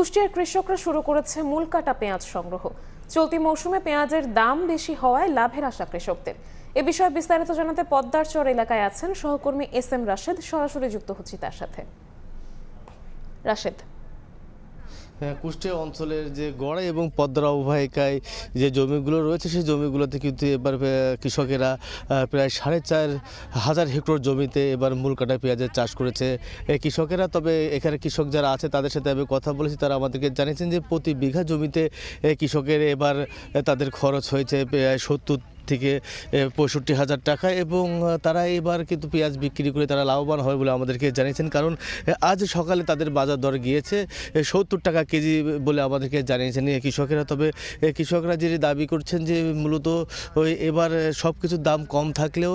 কুষ্টিয়ার কৃষকরা শুরু করেছে মূল কাটা পেঁয়াজ সংগ্রহ। চলতি মৌসুমে পেঁয়াজের দাম বেশি হওয়ায় লাভের আশা কৃষকদের। এ বিষয়ে বিস্তারিত জানাতে পদ্মারচর এলাকায় আছেন সহকর্মী SM রাশেদ। সরাসরি যুক্ত হচ্ছি তার সাথে। রাশেদ, কুষ্টিয়া অঞ্চলের যে গড়াই এবং পদ্মার অববাহিকায় যে জমিগুলো রয়েছে সেই জমিগুলোতে কিন্তু এবার কৃষকেরা প্রায় 4,500 হেক্টর জমিতে এবার মূল কাটা পেঁয়াজের চাষ করেছে কৃষকেরা। তবে এখানে কৃষক যারা আছে তাদের সাথে আমি কথা বলেছি, তারা আমাদেরকে জানিয়েছেন যে প্রতি বিঘা জমিতে কৃষকের এবার তাদের খরচ হয়েছে প্রায় 70 থেকে 65,000 টাকা এবং তারা এবার কিন্তু পেঁয়াজ বিক্রি করে তারা লাভবান হবে বলে আমাদেরকে জানিয়েছেন। কারণ আজ সকালে তাদের বাজার দর গিয়েছে 70 টাকা কেজি বলে আমাদেরকে জানিয়েছেন কৃষকেরা। তবে কৃষকরা যে দাবি করছেন যে মূলত এবার সব কিছুর দাম কম থাকলেও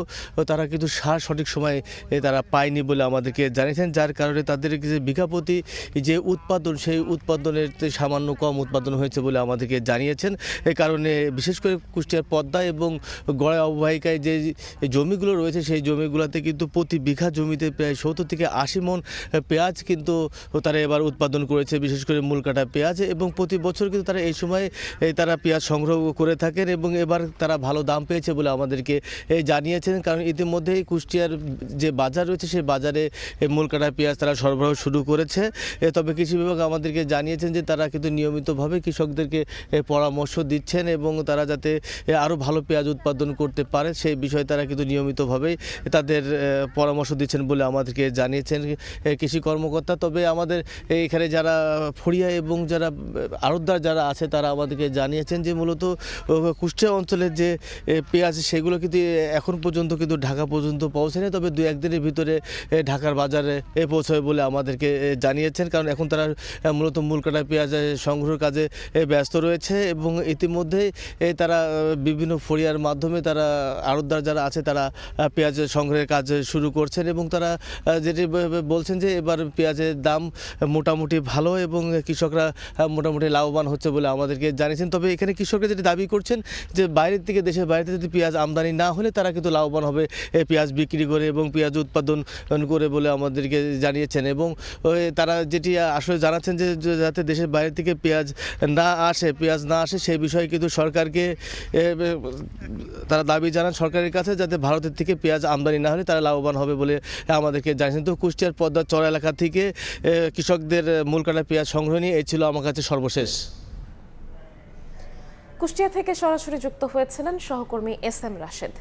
তারা কিন্তু সার সঠিক সময় তারা পায়নি বলে আমাদেরকে জানিয়েছেন, যার কারণে তাদের যে বিঘা প্রতি যে উৎপাদন সেই উৎপাদনের সামান্য কম উৎপাদন হয়েছে বলে আমাদেরকে জানিয়েছেন। এই কারণে বিশেষ করে কুষ্টিয়ার পদ্মা এবং গড়াই অববাহিকায় যে জমিগুলো রয়েছে সেই জমিগুলোতে কিন্তু প্রতি বিঘা জমিতে প্রায় 70 থেকে 80 মণ পেঁয়াজ কিন্তু তারা এবার উৎপাদন করেছে, বিশেষ করে মূল কাটা পেঁয়াজ। এবং প্রতি বছর কিন্তু তারা এই সময় তারা পেঁয়াজ সংগ্রহ করে থাকেন এবং এবার তারা ভালো দাম পেয়েছে বলে আমাদেরকে জানিয়েছেন। কারণ ইতিমধ্যেই কুষ্টিয়ার যে বাজার রয়েছে সেই বাজারে মূল কাটা পেঁয়াজ তারা সরবরাহ শুরু করেছে। তবে কৃষি বিভাগ আমাদেরকে জানিয়েছেন যে তারা কিন্তু নিয়মিতভাবে কৃষকদেরকে পরামর্শ দিচ্ছেন এবং তারা যাতে আরও ভালো পেঁয়াজ উৎপাদন করতে পারে সেই বিষয়ে তারা কিন্তু নিয়মিতভাবেই তাদের পরামর্শ দিচ্ছেন বলে আমাদেরকে জানিয়েছেন কৃষি কর্মকর্তা। তবে আমাদের এখানে যারা ফড়িয়া এবং যারা আড়তদার যারা আছে তারা আমাদেরকে জানিয়েছেন যে মূলত কুষ্টিয়া অঞ্চলের যে পেঁয়াজ সেগুলো কিন্তু এখন পর্যন্ত কিন্তু ঢাকা পর্যন্ত পৌঁছায়নি, তবে 2-1 দিনের ভিতরে ঢাকার বাজারে পৌঁছাবে বলে আমাদেরকে জানিয়েছেন। কারণ এখন তারা মূলত মূল কাটা পেঁয়াজ সংগ্রহের কাজে ব্যস্ত রয়েছে এবং ইতিমধ্যেই তারা বিভিন্ন ফড়িয়ার মাধ্যমে তারা আড়তদার যারা আছে তারা পেঁয়াজ সংগ্রহের কাজ শুরু করছেন এবং তারা যেটি বলছেন যে এবার পেঁয়াজের দাম মোটামুটি ভালো এবং কৃষকরা মোটামুটি লাভবান হচ্ছে বলে আমাদেরকে জানিয়েছেন। তবে এখানে কৃষকরা যেটি দাবি করছেন যে বাইরের থেকে দেশের বাইরে থেকে যদি পেঁয়াজ আমদানি না হলে তারা কিন্তু লাভবান হবে পেঁয়াজ বিক্রি করে এবং পেঁয়াজ উৎপাদন করে বলে আমাদেরকে জানিয়েছেন। এবং তারা যেটি আসলে জানাচ্ছেন যে যাতে দেশের বাইরে থেকে পেঁয়াজ না আসে সেই বিষয়ে কিন্তু সরকারকে তারা দাবি জানান সরকারের কাছে, যাতে ভারতের থেকে পেঁয়াজ আমদানি না হলে তারা লাভবান হবে বলে আমাদেরকে জানিয়েছেন। তো কুষ্টিয়ার পদ্মার চর এলাকা থেকে কৃষকদের মূল কাটা পেঁয়াজ সংগ্রহ নিয়ে এই ছিল আমার কাছে সর্বশেষ। কুষ্টিয়া থেকে সরাসরি যুক্ত হয়েছিলেন সহকর্মী SM রাশেদ।